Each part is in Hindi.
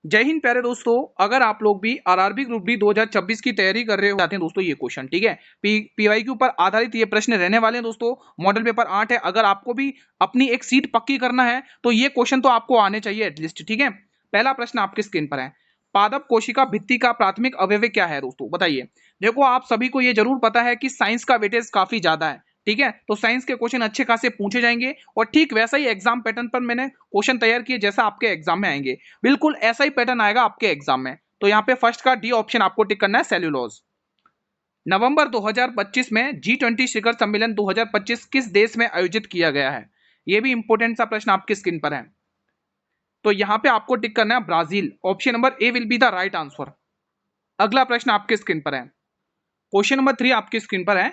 जय हिंद प्यारे दोस्तों। अगर आप लोग भी आरआरबी ग्रुप डी 2026 की तैयारी कर रहे हो चाहते हैं दोस्तों, ये क्वेश्चन ठीक है पीवाई के ऊपर आधारित ये प्रश्न रहने वाले हैं दोस्तों। मॉडल पेपर 8 है। अगर आपको भी अपनी एक सीट पक्की करना है तो ये क्वेश्चन तो आपको आने चाहिए एटलीस्ट, ठीक है। पहला प्रश्न आपके स्क्रीन पर है, पादप कोशिका भित्ति का प्राथमिक अवयव क्या है दोस्तों, बताइए। देखो आप सभी को ये जरूर पता है कि साइंस का वेटेज काफी ज्यादा है, ठीक है। तो साइंस के क्वेश्चन अच्छे खासे पूछे जाएंगे और ठीक वैसा ही एग्जाम पैटर्न पर मैंने क्वेश्चन तैयार किए जैसा आपके एग्जाम में आएंगे। बिल्कुल ऐसा ही पैटर्न आएगा आपके एग्जाम में। तो यहाँ पे फर्स्ट का डी ऑप्शन आपको टिक करना है, सेल्यूलोज। नवंबर 2025 में G20 शिखर सम्मेलन 2025 किस देश में आयोजित किया गया है? यह भी इंपॉर्टेंट सा प्रश्न आपकी स्क्रीन पर है। तो यहाँ पे आपको टिक करना है Brazil. Option number A will be the right answer. अगला प्रश्न आपके स्क्रीन पर है, क्वेश्चन नंबर 3 आपकी स्क्रीन पर है,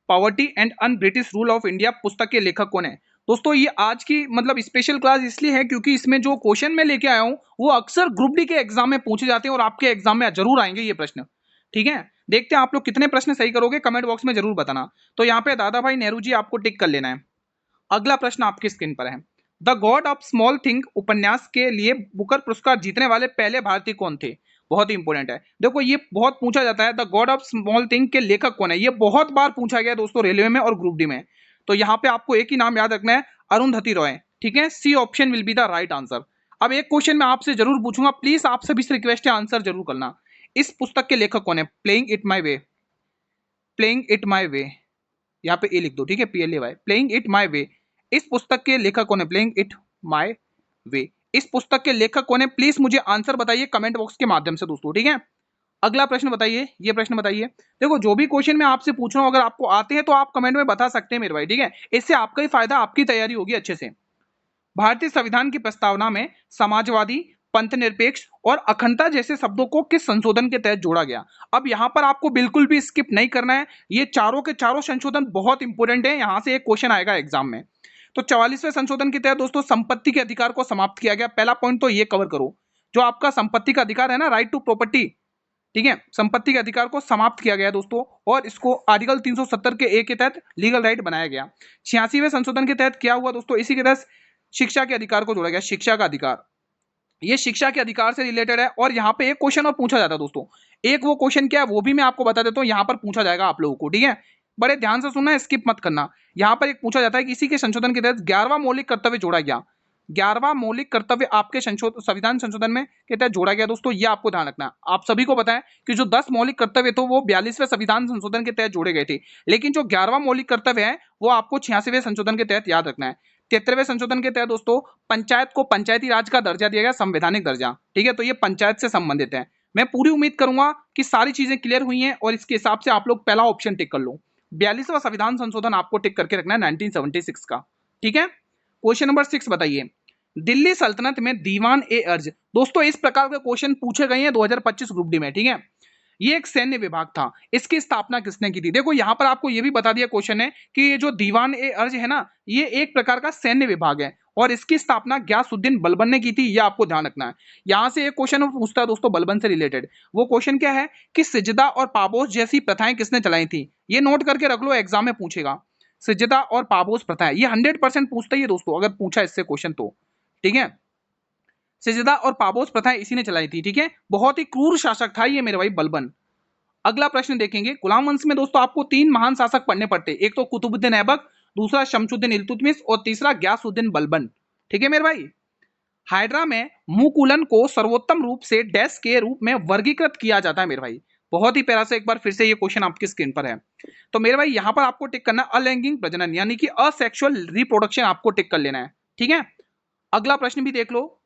poverty and un British rule of India पुस्तक के लेखक कौन है? दोस्तों ये आज की मतलब स्पेशल क्लास इसलिए है क्योंकि इसमें जो क्वेश्चन मैं लेके आया हूं वो अक्सर ग्रुप डी के एग्जाम में पूछे जाते हैं और आपके एग्जाम में जरूर आएंगे ये प्रश्न, ठीक है। देखते हैं आप लोग कितने प्रश्न सही करोगे, कमेंट बॉक्स में जरूर बताना। तो यहाँ पे दादा भाई नेहरू जी आपको टिक कर लेना है। अगला प्रश्न आपकी स्क्रीन पर है, the God of small thing उपन्यास के लिए बुकर पुरस्कार जीतने वाले पहले भारतीय कौन थे? बहुत ही इंपॉर्टेंट है। देखो ये बहुत पूछा जाता है, the God of small thing के लेखक कौन है, ये बहुत बार पूछा गया दोस्तों रेलवे में और ग्रुप डी में। तो यहाँ पे आपको एक ही नाम याद रखना है, अरुंधति रॉय, ठीक है। C option will be the right answer. अब एक क्वेश्चन मैं आपसे जरूर पूछूंगा, प्लीज आप सभी से रिक्वेस्ट है आंसर जरूर करना। इस पुस्तक के लेखक कौन है? Playing it my way, playing it my way, यहाँ पे ए लिख दो, ठीक है, PLAY, playing it my way. इस पुस्तक के लेखक कौन है? Playing it my way. इस पुस्तक के लेखक कौन है? प्लीज मुझे आंसर बताइए कमेंट बॉक्स के माध्यम से दोस्तों, ठीक है। अगला प्रश्न बताइए, ये प्रश्न बताइए। देखो जो भी क्वेश्चन मैं आपसे पूछ रहा हूं अगर आपको आते हैं तो आप कमेंट में बता सकते हैं मेरे भाई, ठीक है। इससे आपका ही फायदा, आपकी तैयारी होगी अच्छे से। भारतीय संविधान की प्रस्तावना में समाजवादी, पंथ निरपेक्ष और अखंडता जैसे शब्दों को किस संशोधन के तहत जोड़ा गया? अब यहां पर आपको बिल्कुल भी स्किप नहीं करना है, ये चारों के चारों संशोधन बहुत इंपॉर्टेंट है, यहां से एक क्वेश्चन आएगा एग्जाम में। तो 44वें संशोधन के तहत दोस्तों संपत्ति के अधिकार को समाप्त किया गया। पहला पॉइंट तो ये कवर करो, जो आपका संपत्ति का अधिकार है ना, राइट टू प्रॉपर्टी, ठीक है, संपत्ति के अधिकार को समाप्त किया गया दोस्तों और इसको आर्टिकल 370 के ए के तहत लीगल राइट बनाया गया। 86वें संशोधन के तहत क्या हुआ दोस्तों? इसी के तहत शिक्षा के अधिकार को जोड़ा गया, शिक्षा का अधिकार। ये शिक्षा के अधिकार से रिलेटेड है और यहाँ पे एक क्वेश्चन और पूछा जाता है दोस्तों। एक वो क्वेश्चन क्या है वो भी मैं आपको बता देता हूँ, यहाँ पर पूछा जाएगा आप लोगों को, ठीक है। बड़े ध्यान से सुनना, स्किप मत करना। यहाँ पर एक पूछा जाता है कि इसी के संशोधन के तहत 11वां मौलिक कर्तव्य जोड़ा गया। 11वां मौलिक कर्तव्य आपके संविधान संशोधन में के तहत जोड़ा गया दोस्तों, ये आपको ध्यान रखना है। आप सभी को पता है कि जो 10 मौलिक कर्तव्य थे वो 42वें संविधान संशोधन के तहत जोड़े गए थे, लेकिन जो 11वां मौलिक कर्तव्य है वो आपको 86वें संशोधन के तहत याद रखना है। 73वें संशोधन के तहत दोस्तों पंचायत को पंचायती राज का दर्जा दिया गया, संवैधानिक दर्जा, ठीक है। तो ये पंचायत से संबंधित है। मैं पूरी उम्मीद करूंगा कि सारी चीजें क्लियर हुई हैं और इसके हिसाब से आप लोग पहला ऑप्शन टिक कर लो। 42वां संविधान संशोधन आपको टिक करके रखना है 1976 का, ठीक है। क्वेश्चन नंबर 6 बताइए, दिल्ली सल्तनत में दीवान ए अर्ज। दोस्तों इस प्रकार के क्वेश्चन पूछे गए हैं 2025 ग्रुप डी में, ठीक है। ये एक सैन्य विभाग था, इसकी स्थापना किसने की थी? देखो यहां पर आपको ये भी बता दिया क्वेश्चन है कि ये जो दीवान ए अर्ज है ना, ये एक प्रकार का सैन्य विभाग है और इसकी स्थापना गयासुद्दीन बलबन ने की थी, ये आपको ध्यान रखना है। यहां से एक क्वेश्चन पूछता है दोस्तों बलबन से रिलेटेड। वो क्वेश्चन क्या है कि सिजदा और पापोश जैसी प्रथाएं किसने चलाई थी? ये नोट करके रख लो, एग्जाम में पूछेगा। सिजदा और पापोश प्रथाएं, ये 100% पूछता ही है दोस्तों अगर पूछा इससे क्वेश्चन तो, ठीक है। सिजदा और पापोश प्रथाएं इसी ने चलाई थी, ठीक है। बहुत ही क्रूर शासक था ये मेरे भाई बलबन। अगला प्रश्न देखेंगे, गुलाम वंश में दोस्तों आपको 3 महान शासक पढ़ने पड़ते, एक तो कुतुबुद्दीन ऐबक, दूसरा शमसुद्दीन इल्तुतमिश और तीसरा गयासुद्दीन बलबन, ठीक है मेरे भाई। हाइड्रा में मुकुलन को सर्वोत्तम रूप से डैश के रूप में वर्गीकृत किया जाता है मेरे भाई। बहुत ही प्यारा से एक बार फिर से ये क्वेश्चन आपकी स्क्रीन पर है। तो मेरे भाई यहां पर आपको टिक करना अलैंगिक प्रजनन यानी कि असेक्सुअल रिप्रोडक्शन आपको टिक कर लेना है, ठीक है। अगला प्रश्न भी देख लो,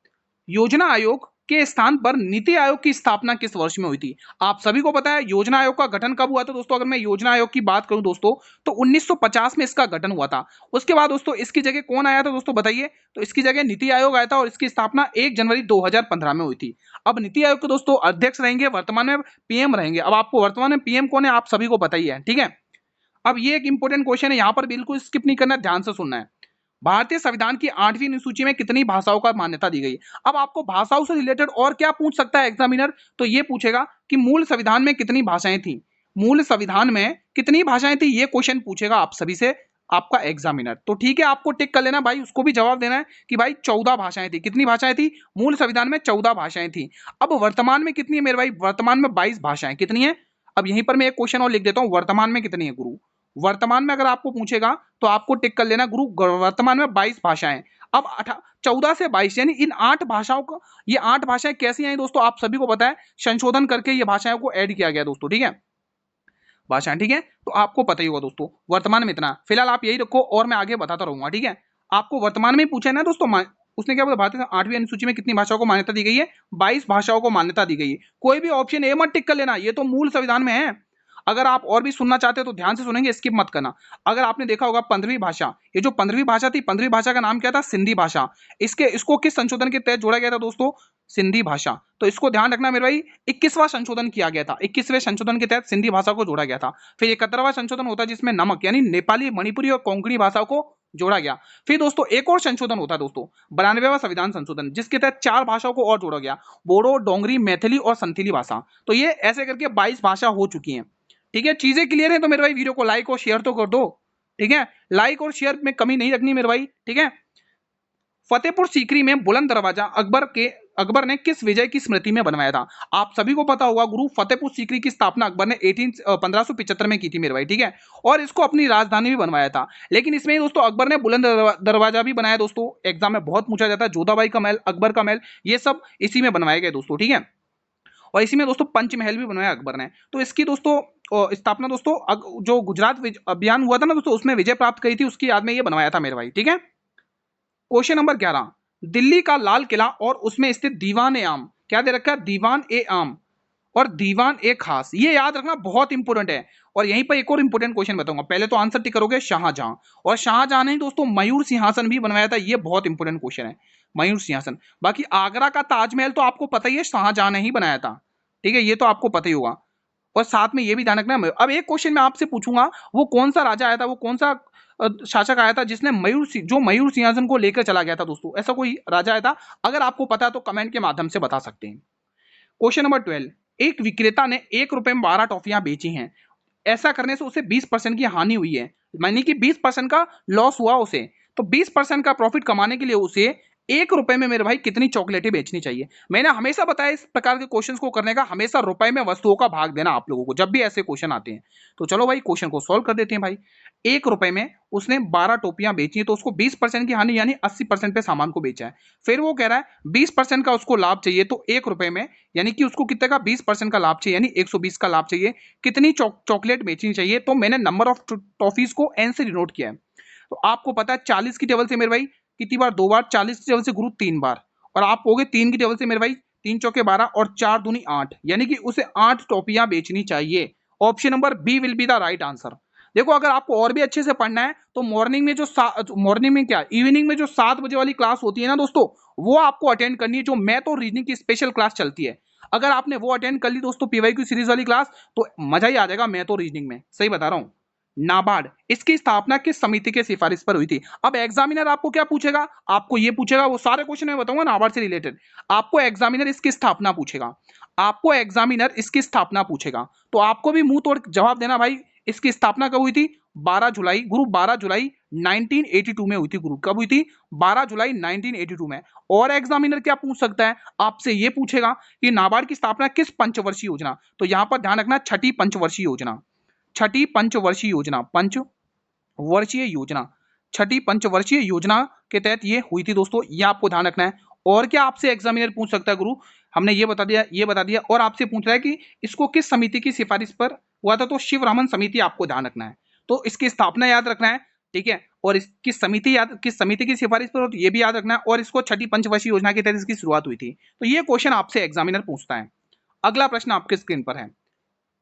योजना आयोग के स्थान पर नीति आयोग की स्थापना किस वर्ष में हुई थी? आप सभी को पता है योजना आयोग का गठन कब हुआ था दोस्तों। अगर मैं योजना आयोग की बात करूं दोस्तों तो 1950 में इसका गठन हुआ था। उसके बाद दोस्तों इसकी जगह कौन आया था दोस्तों बताइए? तो इसकी जगह नीति आयोग आया था और इसकी स्थापना 1 जनवरी 2015 में हुई थी। अब नीति आयोग के दोस्तों अध्यक्ष रहेंगे वर्तमान में PM रहेंगे। अब आपको वर्तमान में PM कौन है आप सभी को पता ही है, ठीक है। अब ये एक इंपॉर्टेंट क्वेश्चन है, यहां पर बिल्कुल स्किप नहीं करना, ध्यान से सुनना है। भारतीय संविधान की 8वीं अनुसूची में कितनी भाषाओं का मान्यता दी गई? अब आपको भाषाओं से रिलेटेड और क्या पूछ सकता है एग्जामिनर? तो ये पूछेगा कि मूल संविधान में कितनी भाषाएं थी, मूल संविधान में कितनी भाषाएं थी, ये क्वेश्चन पूछेगा आप सभी से आपका एग्जामिनर। तो ठीक है, आपको टिक कर लेना भाई, उसको भी जवाब देना है कि भाई 14 भाषाएं थी। कितनी भाषाएं थी? मूल संविधान में 14 भाषाएं थी। अब वर्तमान में कितनी है मेरे भाई? वर्तमान में 22 भाषाएं। कितनी है? अब यहीं पर मैं एक क्वेश्चन और लिख देता हूं, वर्तमान में कितनी है गुरु? वर्तमान में अगर आपको पूछेगा तो आपको टिक कर लेना गुरु, वर्तमान में 22 भाषाएं। अब 14 से 22 यानी इन 8 भाषाओं को, ये 8 भाषाएं कैसी आई दोस्तों? आप सभी को पता है, संशोधन करके ये भाषाओं को ऐड किया गया दोस्तों, ठीक है, भाषाएं, ठीक है। तो आपको पता ही होगा दोस्तों, वर्तमान में इतना। फिलहाल आप यही रखो और मैं आगे बताता रहूंगा, ठीक है। आपको वर्तमान में ही पूछा है ना दोस्तों, उसने क्या बोला, भारतीय 8वीं अनुसूची में कितनी भाषाओं को मान्यता दी गई है? 22 भाषाओं को मान्यता दी गई है। कोई भी ऑप्शन ए मत टिक कर लेना, ये तो मूल संविधान में है। अगर आप और भी सुनना चाहते हो तो ध्यान से सुनेंगे, स्किप मत करना। अगर आपने देखा होगा 15वीं भाषा, ये जो 15वीं भाषा थी, 15वीं भाषा का नाम क्या था? सिंधी भाषा। इसको किस संशोधन के तहत जोड़ा गया था दोस्तों? सिंधी भाषा। तो इसको ध्यान रखना मेरे भाई, 21वां संशोधन किया गया था, 21वें संशोधन के तहत सिंधी भाषा को जोड़ा गया था। फिर 71वां संशोधन होता है जिसमें नमक यानी नेपाली, मणिपुरी और कोंकणी भाषाओं को जोड़ा गया। फिर दोस्तों एक और संशोधन होता है दोस्तों, 92वां संविधान संशोधन, जिसके तहत 4 भाषाओं को और जोड़ा गया, बोडो, डोंगरी, मैथिली और संथाली भाषा। तो ये ऐसे करके 22 भाषा हो चुकी हैं, ठीक है। चीजें क्लियर है तो मेरे भाई वीडियो को लाइक और शेयर तो कर दो, ठीक है। लाइक और शेयर में कमी नहीं रखनी मेरे भाई, ठीक है। फतेहपुर सीकरी में बुलंद दरवाजा अकबर ने किस विजय की स्मृति में बनवाया था? आप सभी को पता होगा गुरु, फतेहपुर सीकरी की स्थापना अकबर ने 1575 में की थी मेरे भाई, ठीक है। और इसको अपनी राजधानी भी बनवाया था। लेकिन इसमें दोस्तों अकबर ने बुलंद दरवाजा भी बनाया दोस्तों, एग्जाम में बहुत पूछा जाता है। जोधाबाई का महल, अकबर का महल, ये सब इसी में बनवाए गए दोस्तों, ठीक है। और इसी में दोस्तों पंचमहल भी बनवाया अकबर ने। तो इसकी दोस्तों स्थापना दोस्तों जो गुजरात अभियान हुआ था ना दोस्तों, उसमें विजय प्राप्त करी थी, उसकी याद में ये बनवाया था मेरे भाई, ठीक है। क्वेश्चन नंबर 11, दिल्ली का लाल किला और उसमें स्थित दीवान ए आम, क्या दे रखा है? दीवान ए आम और दीवान ए खास, ये याद रखना बहुत इंपॉर्टेंट है। और यहीं पर एक और इंपॉर्टेंट क्वेश्चन बताऊंगा, पहले तो आंसर टिक करोगे शाहजहां, और शाहजहां ने दोस्तों मयूर सिंहासन भी बनवाया था, ये बहुत इंपॉर्टेंट क्वेश्चन है, मयूर सिंहासन। बाकी आगरा का ताजमहल तो आपको पता ही है, शाहजहां ने ही बनाया था, ठीक है, ये तो आपको पता ही होगा। और साथ में ये भी ध्यान रखना। अब एक क्वेश्चन मैं आपसे पूछूंगा, वो कौन सा राजा आया था, वो कौन सा शासक आया था जिसने मयूर सिंहासन को लेकर चला गया था दोस्तों? ऐसा कोई राजा आया था? अगर आपको पता है तो कमेंट के माध्यम से बता सकते हैं। क्वेश्चन नंबर 12, एक विक्रेता ने 1 रुपए में 12 टॉफियां बेची हैं, ऐसा करने से उसे 20% की हानि हुई है, यानी कि 20% का लॉस हुआ उसे। तो 20% का प्रॉफिट कमाने के लिए उसे 1 रुपए में मेरे भाई कितनी चॉकलेटें बेचनी चाहिए? मैंने हमेशा बताया इस प्रकार के क्वेश्चंस को करने का, हमेशा रुपए में वस्तुओं का भाग देना आप लोगों को जब भी ऐसे क्वेश्चन आते हैं। तो चलो भाई क्वेश्चन को सॉल्व कर देते हैं भाई। 1 रुपए में उसने 12 टोपियां बेची है, तो उसको 20% की हानि यानी 80% पे सामान को बेचा है। फिर वो कह रहा है 20% का उसको लाभ चाहिए, तो 1 रुपए में यानी कि उसको कितने का 20% का लाभ चाहिए, यानी 120 का लाभ चाहिए। कितनी चॉकलेट बेचनी चाहिए? तो मैंने नंबर ऑफ टॉफीज को एन से डिनोट किया है। तो आपको पता है 40 की टेबल से मेरे भाई कितनी बार? 2 बार। 40 की टेबल से गुरु 3 बार। और आप कहोगे 3 की टेबल से मेरे भाई 3 चौके 12 और 4 दूनी 8, यानी कि उसे 8 टॉफियां बेचनी चाहिए। Option number B will be the right answer. देखो अगर आपको और भी अच्छे से पढ़ना है तो मॉर्निंग में क्या, इवनिंग में जो 7 बजे वाली क्लास होती है ना दोस्तों, वो आपको अटेंड करनी है, जो मैथ और रीजनिंग की स्पेशल क्लास चलती है। अगर आपने वो अटेंड कर ली दोस्तों, पीवाईक्यू सीरीज वाली क्लास, तो मजा ही आ जाएगा मैथ और रीजनिंग में, सही बता रहा हूं। नाबार्ड, इसकी स्थापना किस समिति के सिफारिश पर हुई थी? अब एग्जामिनर आपको क्या पूछेगा? आपको ये पूछेगा, वो सारे क्वेश्चन मैं बताऊंगा नाबार्ड से रिलेटेड। आपको एग्जामिनर इसकी स्थापना पूछेगा, आपको एग्जामिनर इसकी स्थापना पूछेगा, तो आपको भी मुंह तोड़ जवाब देना भाई। इसकी स्थापना कब हुई थी? 12 जुलाई गुरु, 12 जुलाई 1982 में हुई थी गुरु। कब हुई थी? 12 जुलाई 1982 में। और एग्जामिनर क्या पूछ सकता है? आपसे ये पूछेगा कि नाबार्ड की स्थापना किस पंचवर्षीय योजना, तो यहां पर ध्यान रखना छठी पंचवर्षीय योजना, छठी पंचवर्षीय योजना, पंचवर्षीय योजना, छठी पंचवर्षीय योजना के तहत ये हुई थी दोस्तों, ये आपको ध्यान रखना है। और क्या आपसे एग्जामिनर पूछ सकता है गुरु? हमने ये बता दिया, ये बता दिया। और आपसे पूछ रहा है कि इसको किस समिति की सिफारिश पर हुआ था, तो शिवरामन समिति आपको ध्यान रखना है। तो इसकी स्थापना याद रखना है, ठीक है। और इसकी समिति किस समिति की सिफारिश पर हो, तो ये भी याद रखना है। और इसको छठी पंचवर्षीय योजना के तहत इसकी शुरुआत हुई थी। तो ये क्वेश्चन आपसे एग्जामिनर पूछता है। अगला प्रश्न आपके स्क्रीन पर है।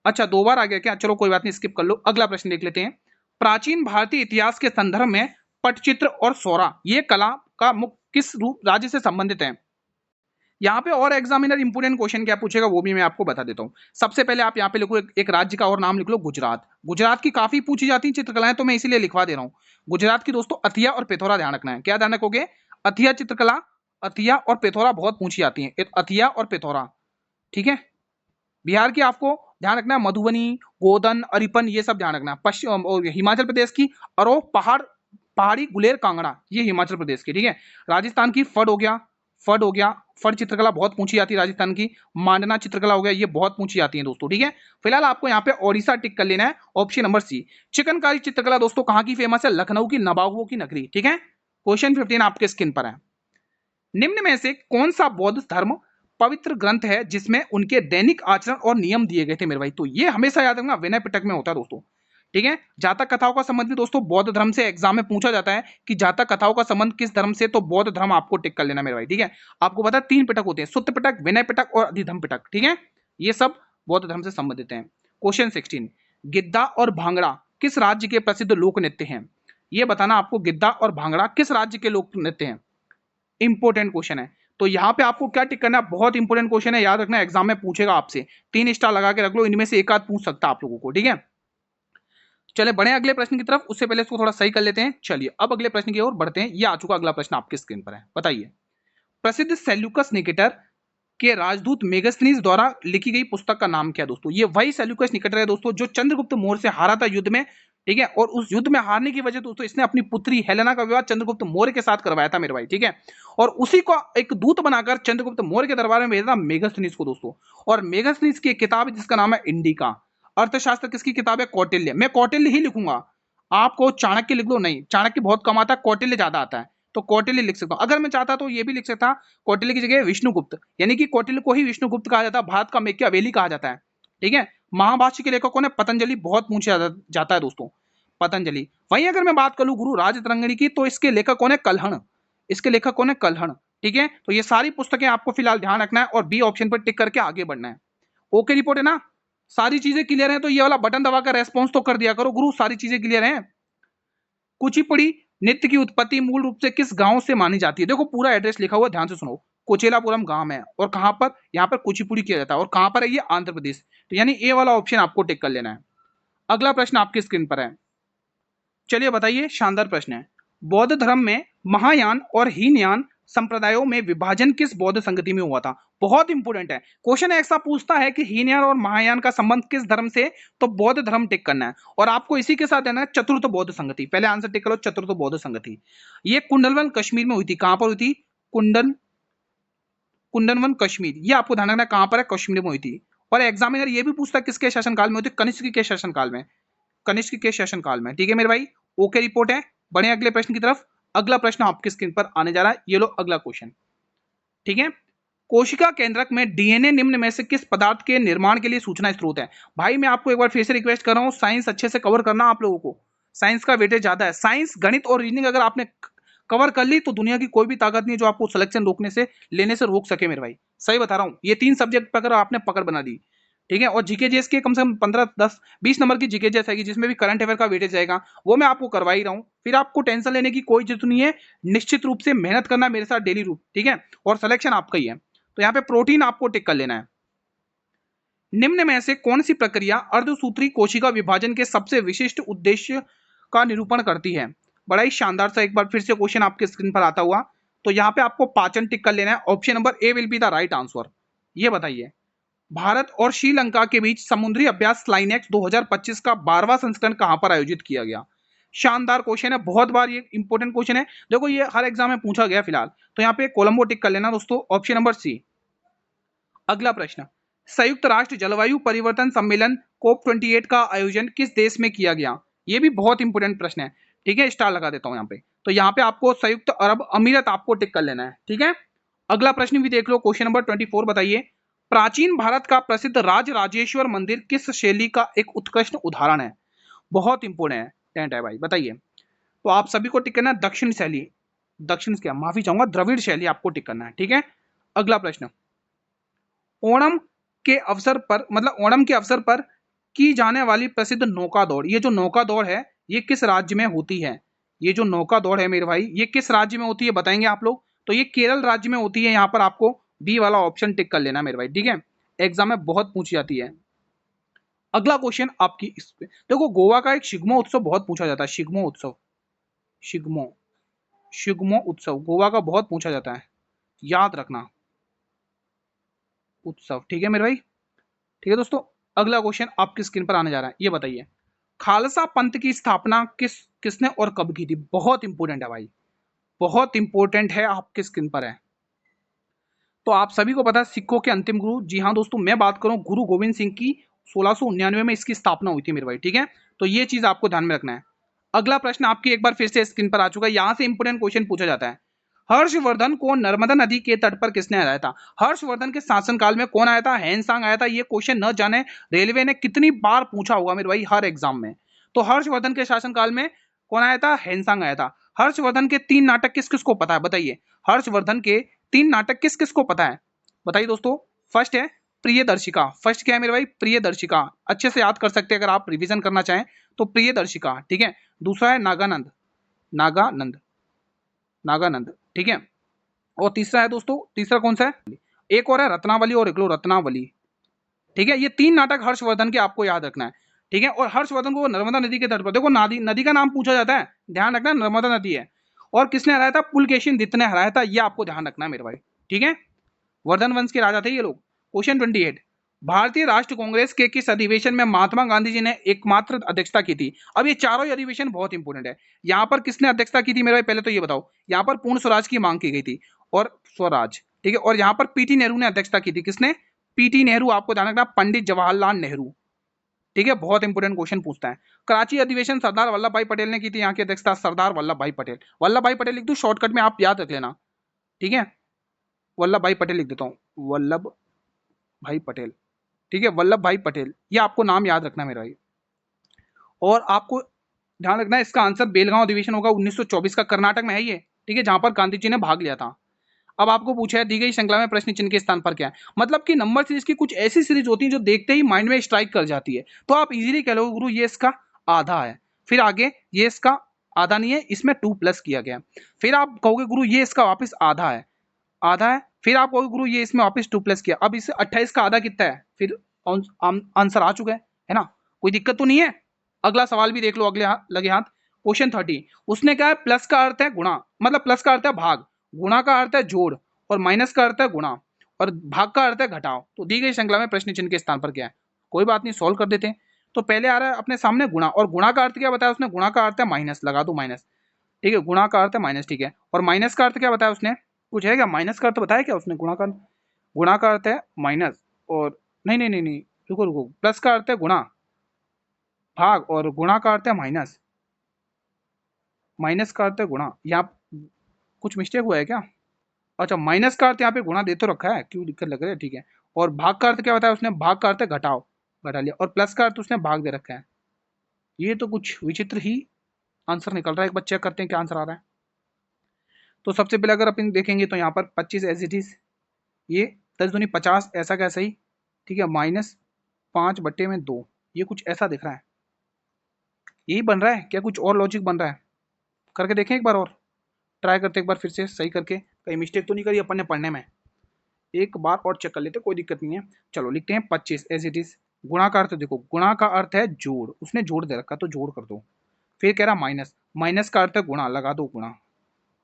अच्छा 2 बार आ गया क्या? चलो कोई बात नहीं, स्किप कर लो। अगला प्रश्न देख लेते हैं। प्राचीन भारतीय इतिहास के संदर्भ में पटचित्र और सौरा, ये कला का मुख्य किस रूप राज्य से संबंधित है? यहाँ पे और एग्जामिनर इंपोर्टेंट क्वेश्चन क्या पूछेगा वो भी मैं आपको बता देता हूँ। सबसे पहले आप यहाँ पे लिखो एक राज्य का और नाम लिख लो, गुजरात। गुजरात की काफी पूछी जाती है चित्रकलाएं, तो मैं इसीलिए लिखवा दे रहा हूँ। गुजरात की दोस्तों अथिया और पिथौरा ध्यान रखना है। क्या ध्यान रखोगे? अथिया चित्रकला, अथिया और पिथौरा बहुत पूछी जाती है, अथिया और पिथौरा, ठीक है। बिहार की आपको ध्यान रखना है, मधुबनी, गोदन, अरिपन, ये सब ध्यान रखना है। पश्चिम हिमाचल प्रदेश की अरोह पहाड़ी गुलेर कांगड़ा, ये हिमाचल प्रदेश की, ठीक है। राजस्थान की फड हो गया, फड हो गया, फड चित्रकला बहुत पूछी जाती है राजस्थान की। मांडना चित्रकला हो गया, ये बहुत पूछी जाती है दोस्तों, ठीक है। फिलहाल आपको यहाँ पे ओडिशा टिक कर लेना है, ऑप्शन नंबर सी। चिकनकारी चित्रकला दोस्तों कहाँ की फेमस है? लखनऊ की, नवाबों की नगरी, ठीक है। क्वेश्चन 15 आपके स्क्रीन पर है। निम्न में से कौन सा बौद्ध धर्म पवित्र ग्रंथ है जिसमें उनके दैनिक आचरण और नियम दिए गए थे मेरे भाई? तो ये हमेशा याद रखना, विनय पिटक में होता है दोस्तों, ठीक है। जातक कथाओं का संबंध भी दोस्तों बौद्ध धर्म से एग्जाम में पूछा जाता है कि जातक कथाओं का संबंध किस धर्म से, तो बौद्ध धर्म आपको टिक कर लेना मेरे भाई, ठीक है। आपको पता है 3 पिटक होते हैं, सुत्त पिटक, विनय पिटक और अधिधम पिटक, ठीक है। ये सब बौद्ध धर्म से संबंधित हैं। क्वेश्चन 16, गिद्दा और भांगड़ा किस राज्य के प्रसिद्ध लोक नृत्य हैं? ये बताना आपको, गिद्दा और भांगड़ा किस राज्य के लोक नृत्य हैं। इंपॉर्टेंट क्वेश्चन है, तो यहाँ पे आपको क्या टिक करना है? बहुत इंपॉर्टेंट क्वेश्चन है, याद रखना, एग्जाम में पूछेगा आपसे। 3 स्टार लगा के रख लो, इनमें से एक आध पूछ सकता है आप लोगों को, ठीक है। चले बढ़े अगले प्रश्न की तरफ, उससे पहले इसको थोड़ा सही कर लेते हैं। चलिए अब अगले प्रश्न की ओर बढ़ते हैं। ये आ चुका अगला प्रश्न आपके स्क्रीन पर है, बताइए। प्रसिद्ध सेल्यूकस निकेटर के राजदूत मेगास्थनीज द्वारा लिखी गई पुस्तक का नाम क्या है दोस्तों? ये वही सेल्यूकस निकेटर है दोस्तों जो चंद्रगुप्त मौर्य से हारा था युद्ध में, ठीक है। और उस युद्ध में हारने की वजह दोस्तों इसने अपनी पुत्री हेलेना का विवाह चंद्रगुप्त मौर्य के साथ करवाया था मेरे भाई, ठीक है। और उसी को एक दूत बनाकर चंद्रगुप्त मौर्य के दरबार में भेजा था मेगास्थनीज को दोस्तों। और मेगास्थनीज की एक किताब है जिसका नाम है इंडिका। अर्थशास्त्र किसकी किताब है? कौटिल्य। मैं कौटिल्य ही लिखूंगा, आपको चाणक्य लिख दो नहीं, चाणक्य बहुत कम आता है, कौटिल्य ज्यादा आता है, तो कौटिल्य लिख सकता हूं। अगर मैं चाहता तो ये भी लिख सकता, कौटिल्य की जगह विष्णुगुप्त, यानी कि कौटिल्य को ही विष्णुगुप्त कहा जाता है, भारत का मेकियावेली कहा जाता है, ठीक है। महाभाष्य के लेखकों ने पतंजलि बहुत पूछा जाता है दोस्तों, पतंजलि। वहीं अगर मैं बात करूं गुरु राजतरंगिणी की, तो इसके लेखक कौन है? कल्हण, इसके लेखक कौन है? कल्हण, ठीक है। तो ये सारी पुस्तकें आपको फिलहाल ध्यान रखना है और बी ऑप्शन पर टिक करके आगे बढ़ना है। ओके रिपोर्ट है ना? सारी चीजें क्लियर है तो ये वाला बटन दबाकर रेस्पॉन्स तो कर दिया करो गुरु, सारी चीजें क्लियर है। कुचिपुड़ी नृत्य की उत्पत्ति मूल रूप से किस गांव से मानी जाती है? देखो पूरा एड्रेस लिखा हुआ, ध्यान से सुनो। कोचेलापुरम गांव है, और कहां पर? यहाँ पर कुचिपुड़ी किया जाता है, और कहां पर है ये? आंध्र प्रदेश। तो यानी ए वाला ऑप्शन आपको टिक कर लेना है। अगला प्रश्न आपकी स्क्रीन पर है, चलिए बताइए, शानदार प्रश्न है। बौद्ध धर्म में महायान और हीनयान संप्रदायों में विभाजन किस बौद्ध संगति में हुआ था? बहुत इंपोर्टेंट है क्वेश्चन, ऐसा पूछता है कि हीनयान और महायान का संबंध किस धर्म से, तो बौद्ध धर्म टिक करना है। और आपको इसी के साथ देना है चतुर्थ बौद्ध संगति, पहले आंसर टिक करो, चतुर्थ बौद्ध संगति। ये कुंडलवन कश्मीर में हुई थी। कहां पर हुई थी? कुंडनवन कश्मीर, ये आपको ध्यान रखना कहां पर है? कश्मीर में हुई थी। और एग्जामिनर ये भी पूछता है किसके शासनकाल में हुई थी? कनिष्क के शासनकाल में, कनिष्क के शासनकाल में, ठीक है मेरे भाई। ओके रिपोर्ट है, बढ़े अगले प्रश्न की तरफ। अगला प्रश्न आपकी स्क्रीन पर आने जा रहा है, ये लो अगला क्वेश्चन, ठीक है। कोशिका केंद्रक में डीएनए निम्न में से किस पदार्थ के निर्माण के लिए सूचना स्रोत है? भाई मैं आपको एक बार फिर से रिक्वेस्ट कर रहा हूं, साइंस अच्छे से कवर करना आप लोगों को, साइंस का वेटेज ज्यादा है। साइंस, गणित और रीजनिंग अगर आपने कवर कर ली तो दुनिया की कोई भी ताकत नहीं है जो आपको सिलेक्शन रोकने से, लेने से रोक सके मेरे भाई, सही बता रहा हूं। ये 3 सब्जेक्ट पर अगर आपने पकड़ बना दी, ठीक है। और जीके जेएस के कम से कम 15 10 20 नंबर की जीके जेएस आएगी जिसमें भी करंट अफेयर का वेटेज जाएगा, वो मैं आपको करवा ही रहा हूं। फिर आपको टेंशन लेने की कोई जरूरत नहीं है, निश्चित रूप से मेहनत करना मेरे साथ डेली रूप, ठीक है। और सिलेक्शन आपका ही है। तो यहाँ पे प्रोटीन आपको टिक कर लेना है। निम्न में से कौन सी प्रक्रिया अर्धसूत्री कोशिका विभाजन के सबसे विशिष्ट उद्देश्य का निरूपण करती है? बड़ा ही शानदार सा एक बार फिर से क्वेश्चन आपके स्क्रीन पर आता हुआ। तो यहाँ पे आपको पाचन टिक कर लेना है, option number A will be the right answer. ये बताइए, भारत और श्रीलंका के बीच समुद्री अभ्यास स्लाइनेक्स 2025 का 12वां संस्करण कहां पर आयोजित किया गया? शानदार क्वेश्चन है, बहुत बार ये इंपॉर्टेंट क्वेश्चन है, देखो ये हर एग्जाम में पूछा गया फिलहाल। तो यहाँ पे कोलंबो टिक कर लेना दोस्तों, ऑप्शन नंबर सी। अगला प्रश्न, संयुक्त राष्ट्र जलवायु परिवर्तन सम्मेलन COP28 का आयोजन किस देश में किया गया? ये भी बहुत इंपॉर्टेंट प्रश्न है, ठीक है, स्टार लगा देता हूं यहाँ पे। तो यहाँ पे आपको संयुक्त अरब अमीरत आपको टिक कर लेना है, ठीक है। अगला प्रश्न भी देख लो, क्वेश्चन नंबर 24 बताइए, प्राचीन भारत का प्रसिद्ध राजराजेश्वर मंदिर किस शैली का एक उत्कृष्ट उदाहरण है? बहुत इंपोर्टेंट है भाई, बताइए। तो आप सभी को टिक करना है दक्षिण शैली, दक्षिण क्या, माफी चाहूंगा, द्रविड़ शैली आपको टिक करना है, ठीक है। अगला प्रश्न, ओणम के अवसर पर, मतलब ओणम के अवसर पर की जाने वाली प्रसिद्ध नौका दौड़, ये जो नौका दौड़ है ये किस राज्य में होती है? ये जो नौका दौड़ है मेरे भाई ये किस राज्य में होती है बताएंगे आप लोग? तो ये केरल राज्य में होती है। यहाँ पर आपको बी वाला ऑप्शन टिक कर लेना मेरे भाई, ठीक है, एग्जाम में बहुत पूछी जाती है। अगला क्वेश्चन आपकी इस पे देखो, गोवा का एक शिग्मो उत्सव बहुत पूछा जाता है, शिग्मो उत्सव, शिग्मो शिग्मो उत्सव गोवा का बहुत पूछा जाता है, याद रखना उत्सव, ठीक है मेरे भाई, ठीक है दोस्तों। अगला क्वेश्चन आपकी स्क्रीन पर आने जा रहा है, ये बताइए खालसा पंथ की स्थापना किसने और कब की थी? बहुत इंपॉर्टेंट है भाई, बहुत इंपॉर्टेंट है, आपके स्क्रीन पर है। तो आप सभी को पता है सिखों के अंतिम गुरु, जी हाँ दोस्तों, मैं बात करूं गुरु गोविंद सिंह की, 1699 में इसकी स्थापना हुई थी मेरे भाई, ठीक है। तो ये चीज आपको ध्यान में रखना है। अगला प्रश्न आपकी एक बार फिर से स्क्रीन पर आ चुका है, यहां से इंपोर्टेंट क्वेश्चन पूछा जाता है। हर्षवर्धन को नर्मदा नदी के तट पर किसने हराया था? हर्षवर्धन के शासनकाल में कौन आया था? हैंसांग आया था। ये क्वेश्चन न जाने रेलवे ने कितनी बार पूछा होगा मेरे भाई हर एग्जाम में। तो हर्षवर्धन के शासनकाल में कौन आया था? हैंसांग आया था। हर्षवर्धन के 3 नाटक किस किस को पता है बताइए? हर्षवर्धन के 3 नाटक किस किस को पता है बताइए दोस्तों? फर्स्ट है प्रियदर्शिका। फर्स्ट क्या है मेरे भाई? प्रियदर्शिका। अच्छे से याद कर सकते हैं अगर आप रिवीजन करना चाहें तो प्रियदर्शिका, ठीक है। दूसरा है नागानंद, नागानंद, नागानंद, ठीक है। और तीसरा है दोस्तों, तीसरा कौन सा है? एक और है रत्नावली और एकलो रत्नावली, ठीक है। ये 3 नाटक हर्षवर्धन के आपको याद रखना है, ठीक है। और हर्षवर्धन को नर्मदा नदी के तट पर, देखो नदी नदी का नाम पूछा जाता है, ध्यान रखना नर्मदा नदी है। और किसने हराया था? पुलकेशिन दत्त ने हराया था, ये आपको ध्यान रखना है मेरे भाई, ठीक है। वर्धन वंश के राजा थे ये लोग। क्वेश्चन 28, भारतीय राष्ट्र कांग्रेस के किस अधिवेशन में महात्मा गांधी जी ने एकमात्र अध्यक्षता की थी? अब ये चारों ही अधिवेशन बहुत इंपॉर्टेंट है। यहाँ पर किसने अध्यक्षता की थी मेरे भाई? पहले तो ये बताओ। यहाँ पर पूर्ण स्वराज की मांग की गई थी, और स्वराज, ठीक है। और यहाँ पर पीटी नेहरू ने अध्यक्षता की थी। किसने? पीटी नेहरू, आपको ध्यान रखना पंडित जवाहरलाल नेहरू, ठीक है। बहुत इंपॉर्टेंट क्वेश्चन पूछता है। कराची अधिवेशन सरदार वल्लभ भाई पटेल ने की थी, यहाँ की अध्यक्षता सरदार वल्लभ भाई पटेल। वल्लभ भाई पटेल लिख दूं शॉर्टकट में, आप याद रख लेना, ठीक है। वल्लभ भाई पटेल लिख देता हूँ, वल्लभ भाई पटेल, ठीक है। वल्लभ भाई पटेल, ये आपको नाम याद रखना मेरा भाई। और आपको ध्यान रखना है इसका आंसर बेलगांव अधिवेशन होगा 1924 का, कर्नाटक में है ये, ठीक है, जहां पर गांधी जी ने भाग लिया था। अब आपको पूछा है दी गई श्रृंखला में प्रश्न चिन्ह के स्थान पर क्या है? मतलब कि नंबर सीरीज की कुछ ऐसी सीरीज होती है जो देखते ही माइंड में स्ट्राइक कर जाती है, तो आप इजीली कह लो गुरु ये इसका आधा है, फिर आगे ये इसका आधा नहीं है, इसमें 2+ किया गया। फिर आप कहोगे गुरु ये इसका वापस आधा है, आधा है, फिर आप कहोगे गुरु ये इसमें वापस 2+ किया। अब इस 28 का आधा कितना है? फिर आंसर आ चुका है ना, कोई दिक्कत तो नहीं है। अगला सवाल भी देख लो, अगले लगे हाथ। क्वेश्चन 30, उसने कहा है प्लस का अर्थ है गुणा, मतलब प्लस का अर्थ है भाग, गुणा का अर्थ है जोड़, और माइनस का अर्थ है गुणा, और भाग का अर्थ है घटाओ। तो दी गई श्रृंखला में प्रश्न चिन्ह के स्थान पर क्या है? कोई बात नहीं, सोल्व कर देते हैं। तो पहले आ रहा है अपने सामने गुणा, और गुणा का अर्थ क्या बताया उसने? गुणा का अर्थ है माइनस, लगा दो माइनस, ठीक है। गुणा का अर्थ है माइनस, ठीक है। और माइनस का अर्थ क्या बताया उसने? कुछ है क्या? माइनस का अर्थ बताया क्या उसने? गुणा का अर्थ है माइनस, और नहीं नहीं नहीं नहीं, रुको रुको, प्लस का अर्थ है गुणा, भाग, और गुणा का अर्थ है माइनस, माइनस का अर्थ है गुणा। यहाँ कुछ मिस्टेक हुआ है क्या? अच्छा, माइनस का अर्थ यहाँ पे गुणा दे तो रखा है, क्यों दिक्कत लग रही है, ठीक है। और भाग का अर्थ क्या बताया उसने? भाग का अर्थ है घटाओ, घटा लिया। और प्लस का अर्थ उसने भाग दे रखा है। ये तो कुछ विचित्र ही आंसर निकल रहा है, एक बार चेक करते हैं क्या आंसर आ रहा है। तो सबसे पहले अगर अपन देखेंगे तो यहाँ पर 25 एज इट इज, ये 10 दूनी 50, ऐसा कैसा ही, ठीक है, माइनस 5/2, ये कुछ ऐसा दिख रहा है, यही बन रहा है क्या? कुछ और लॉजिक बन रहा है? करके देखें एक बार और, ट्राई करते एक बार फिर से सही करके, कहीं मिस्टेक तो नहीं करी अपन ने पढ़ने में, एक बार और चेक कर लेते, कोई दिक्कत नहीं है। चलो लिखते हैं 25 एज इट इज। गुणा का अर्थ देखो, गुणा का अर्थ है जोड़, उसने जोड़ दे रखा तो जोड़ कर दो। फिर कह रहा माइनस, माइनस का अर्थ है गुणा, लगा दो गुणा।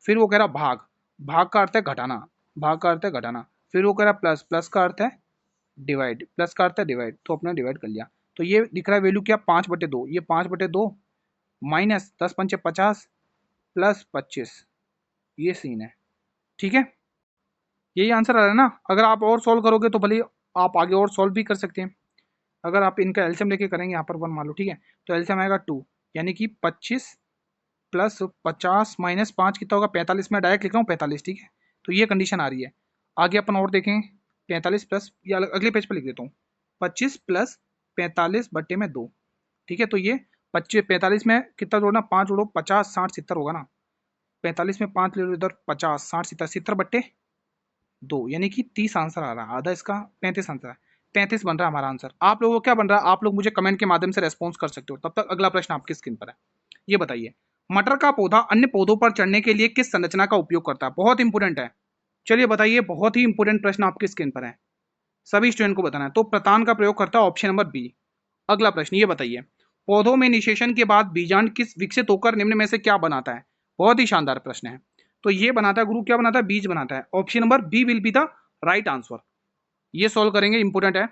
फिर वो कह रहा भाग, भाग का अर्थ है घटाना, भाग का अर्थ है घटाना। फिर वो कह रहा प्लस, प्लस का अर्थ है डिवाइड, प्लस का अर्थ है डिवाइड, तो अपने डिवाइड कर लिया। तो ये दिख रहा है वैल्यू क्या? 5/2, ये 5/2 माइनस 10×5 = 50 प्लस 25, ये सीन है, ठीक है। यही आंसर आ रहा है ना। अगर आप और सॉल्व करोगे तो भले आप आगे और सॉल्व भी कर सकते हैं। अगर आप इनका एलसीएम लेके करेंगे, यहाँ पर 1 मान लो, ठीक है, तो एलसीएम आएगा 2, यानी कि 25 प्लस 50 माइनस 5 कितना होगा? 45। में डायरेक्ट लिख रहा हूँ 45, ठीक है। तो ये कंडीशन आ रही है। आगे अपन और देखें, 45 प्लस, या अगले पेज पर लिख देता हूँ, 25 प्लस 45/2, ठीक है। तो ये 25, 45 में कितना जोड़ना? 5 जोड़ो, 50, 60, 70 होगा ना। 45 में 5 ले लो इधर, 50, 60, 70, 70/2, यानी कि 30 आंसर आ रहा है। आधा इसका 35 आंसर है, 35 बन रहा है हमारा आंसर। आप लोगों को क्या बन रहा है? आप लोग मुझे कमेंट के माध्यम से रेस्पॉन्स कर सकते हो। तब तक अगला प्रश्न आपकी स्क्रीन पर है, ये बताइए मटर का पौधा अन्य पौधों पर चढ़ने के लिए किस संरचना का उपयोग करता है? बहुत इंपोर्टेंट है, चलिए बताइए, बहुत ही इंपोर्टेंट प्रश्न आपकी स्क्रीन पर है, सभी स्टूडेंट को बताना है। तो प्रतान का प्रयोग करता है, ऑप्शन नंबर बी। अगला प्रश्न ये बताइए पौधों में निषेचन के बाद बीजांड किस विकसित होकर निम्न में से क्या बनाता है? बहुत ही शानदार प्रश्न है। तो ये बनाता है गुरु, क्या बनाता है? बीज बनाता है। Option number B will be the right answer. ये सॉल्व करेंगे, इंपोर्टेंट है।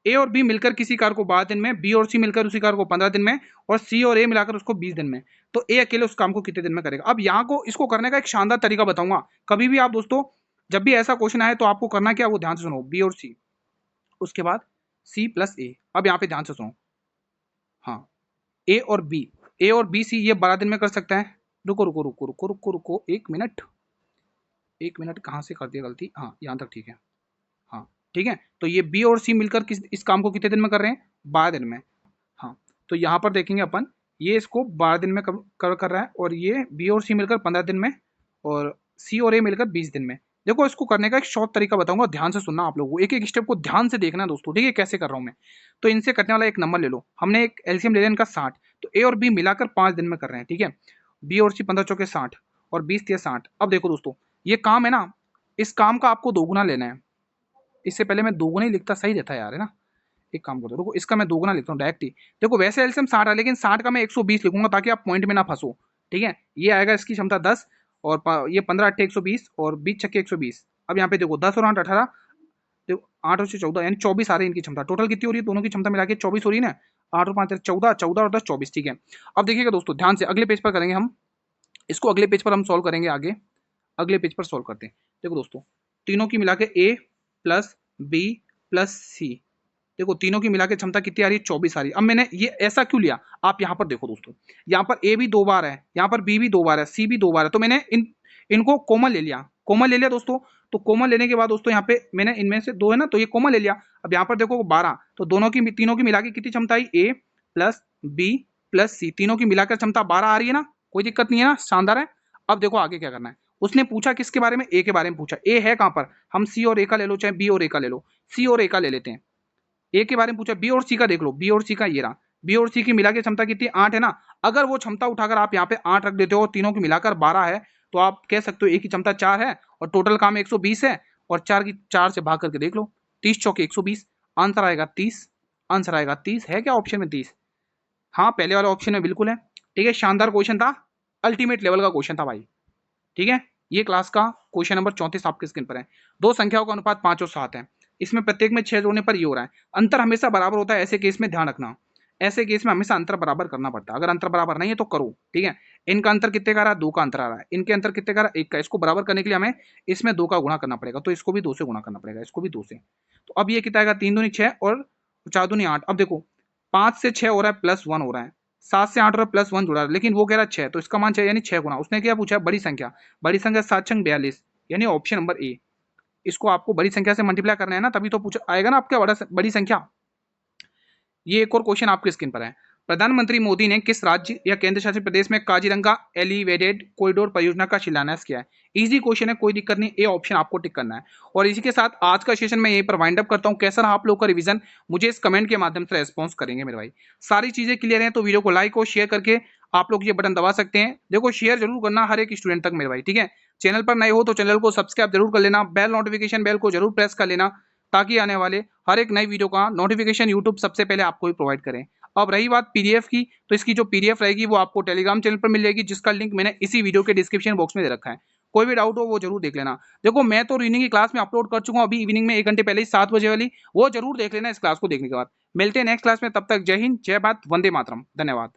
ए और बी मिलकर किसी कार को 12 दिन में, बी और सी मिलकर उसी कार को 15 दिन में, और सी और ए मिलाकर उसको 20 दिन में। तो ए अकेले उस काम को कितने दिन में करेगा? अब यहाँ को इसको करने का एक शानदार तरीका बताऊंगा। कभी भी आप दोस्तों जब भी ऐसा क्वेश्चन आए तो आपको करना क्या, वो ध्यान से सुनो। बी और सी, उसके बाद सी प्लस ए। अब यहाँ पे ध्यान से सुनो, हाँ, ए और बी, ए और बी सी ये 12 दिन में कर सकता है। रुको रुको रुको रुको रुको रुको, एक मिनट, एक मिनट, कहाँ से कर दिया गलती, हाँ यहाँ तक ठीक है, हाँ ठीक है। तो ये बी और सी मिलकर इस काम को कितने दिन में कर रहे हैं? 12 दिन में। हाँ, तो यहाँ पर देखेंगे अपन, ये इसको 12 दिन में कर रहा है, और ये बी और सी मिलकर 15 दिन में, और सी और ए मिलकर 20 दिन में। देखो इसको करने का एक शॉर्ट तरीका बताऊंगा, ध्यान से सुनना आप लोगों को, एक एक स्टेप को ध्यान से देखना दोस्तों, ठीक है, कैसे कर रहा हूँ मैं। तो इनसे कटने वाला एक नंबर ले लो, हमने एक एलसीएम ले लिया इनका 60, तो ए और बी मिलाकर 5 दिन में कर रहे हैं, ठीक है। बी और सी 15 चौके 60 और 20 तिया 60। अब देखो दोस्तों, ये काम है ना, इस काम का आपको दोगुना लेना है। इससे पहले मैं दोगुना ही लिखता, सही रहता है यार, है ना। एक काम करो, रुको, इसका मैं दोगुना लिखता हूँ डायरेक्ट ही। देखो वैसे एलसीएम 60 है, लेकिन 60 का मैं 120 लिखूंगा ताकि आप पॉइंट में ना फंसो, ठीक है। ये आएगा इसकी क्षमता 10, और ये 15 8 120 और 20 छक्के 120। अब यहाँ पे देखो 10 और 8 18, देखो 8 और 14 यानी 24 आ रही है इनकी क्षमता। टोटल कितनी हो रही है? दोनों की क्षमता मिला के 24 हो रही है ना। 8 और 5 14, 14 और 10 24, ठीक है। अब देखिएगा दोस्तों ध्यान से, अगले पेज पर करेंगे हम इसको, अगले पेज पर हम सॉल्व करेंगे आगे। अगले पेज पर सॉल्व करते हैं। देखो दोस्तों, तीनों की मिला के ए प्लस बी प्लस सी, देखो तीनों की मिला के क्षमता कितनी आ रही है? 24 आ रही है। अब मैंने ये ऐसा क्यों लिया, आप यहाँ पर देखो दोस्तों, यहाँ पर ए भी 2 बार है, यहाँ पर बी भी 2 बार है, सी भी 2 बार है, तो मैंने इनको कॉमन ले लिया, कॉमन ले लिया दोस्तों। तो कॉमन लेने के बाद दोस्तों यहाँ पे मैंने इनमें से 2 है ना, तो ये कॉमन ले लिया। अब यहाँ पर देखो 12, तो दोनों की तीनों की मिला के कितनी क्षमता आई? ए प्लस बी प्लस सी, तीनों की मिलाकर क्षमता 12 आ रही है ना, कोई दिक्कत नहीं है ना, शानदार है। अब देखो आगे क्या करना है। उसने पूछा किसके बारे में? ए के बारे में पूछा। ए है कहाँ पर? हम सी और ए का ले लो, चाहे बी और ए का ले लो, सी और ए का ले लेते हैं। ए के बारे में पूछा, बी और सी का देख लो, बी और सी का ये रहा, बी और सी की मिला के क्षमता कितनी? 8 है ना। अगर वो क्षमता उठाकर आप यहाँ पे 8 रख देते हो और तीनों की मिलाकर 12 है, तो आप कह सकते हो ए की क्षमता 4 है और टोटल काम 120 है, और 4 से भाग करके देख लो, 30 चौके 120, आंसर आएगा 30, आंसर आएगा 30। है क्या ऑप्शन में 30? हाँ, पहले वाले ऑप्शन में बिल्कुल है, ठीक है। शानदार क्वेश्चन था, अल्टीमेट लेवल का क्वेश्चन था भाई, ठीक है। ये क्लास का क्वेश्चन नंबर 34 आपके स्क्रीन पर है। दो संख्याओं का अनुपात 5 और 7 है, इसमें प्रत्येक में 6 जोड़ने पर ये हो रहा है। अंतर हमेशा बराबर होता है, ऐसे केस में ध्यान रखना, ऐसे केस में हमेशा अंतर बराबर करना पड़ता है। अगर अंतर बराबर नहीं है तो करो, ठीक है। इनका अंतर कितने का आ रहा है? 2 का अंतर आ रहा है, इनके अंतर कितने का आ रहा है? 1 का। इसको बराबर करने के लिए हमें इसमें 2 का गुणा करना पड़ेगा, तो इसको भी 2 से गुणा करना पड़ेगा, इसको भी 2 से। तो अब ये कितना आएगा? 3 दूनी 6 और 4 दूनी 8। अब देखो 5 से 6 हो रहा है प्लस 1 हो रहा है, 7 से 8 और प्लस 1 जुड़ा है, लेकिन वो कह रहा है 6, तो इसका मान 6 यानी 6 गुना। उसने क्या पूछा? बड़ी संख्या, बड़ी संख्या 7 छंग 42, यानी ऑप्शन नंबर ए। इसको आपको बड़ी संख्या से मल्टीप्लाई करना है ना, तभी तो पूछा आएगा ना आपका बड़ी संख्या। ये एक और क्वेश्चन आपके स्क्रीन पर है। प्रधानमंत्री मोदी ने किस राज्य या केंद्र शासित प्रदेश में काजीरंगा एलिवेटेड कॉरिडोर परियोजना का शिलान्यास किया है? इजी क्वेश्चन है, कोई दिक्कत नहीं, ए ऑप्शन आपको टिक करना है। और इसी के साथ आज का सेशन मैं यहीं पर वाइंड अप करता हूं। कैसा रहा आप लोग का रिवीजन, मुझे इस कमेंट के माध्यम से रेस्पॉन्स करेंगे मेरे भाई। सारी चीजें क्लियर हैं तो वीडियो को लाइक और शेयर करके आप लोग ये बटन दबा सकते हैं। देखो शेयर जरूर करना हर एक स्टूडेंट तक मेरे भाई, ठीक है। चैनल पर नए हो तो चैनल को सब्सक्राइब जरूर कर लेना, बेल नोटिफिकेशन बेल को जरूर प्रेस कर लेना, ताकि आने वाले हर एक नई वीडियो का नोटिफिकेशन यूट्यूब सबसे पहले आपको ही प्रोवाइड करें। अब रही बात पीडीएफ की, तो इसकी जो पीडीएफ रहेगी वो आपको टेलीग्राम चैनल पर मिल जाएगी, जिसका लिंक मैंने इसी वीडियो के डिस्क्रिप्शन बॉक्स में दे रखा है। कोई भी डाउट हो वो जरूर देख लेना। देखो मैं तो रीडिंग की क्लास में अपलोड कर चुका हूँ अभी इवनिंग में 1 घंटे पहले ही, 7 बजे वाली, वो जरूर देख लेना इस क्लास को देखने के बाद। मिलते हैं नेक्स्ट क्लास में, तब तक जय हिंद, जय भारत, वंदे मातरम, धन्यवाद।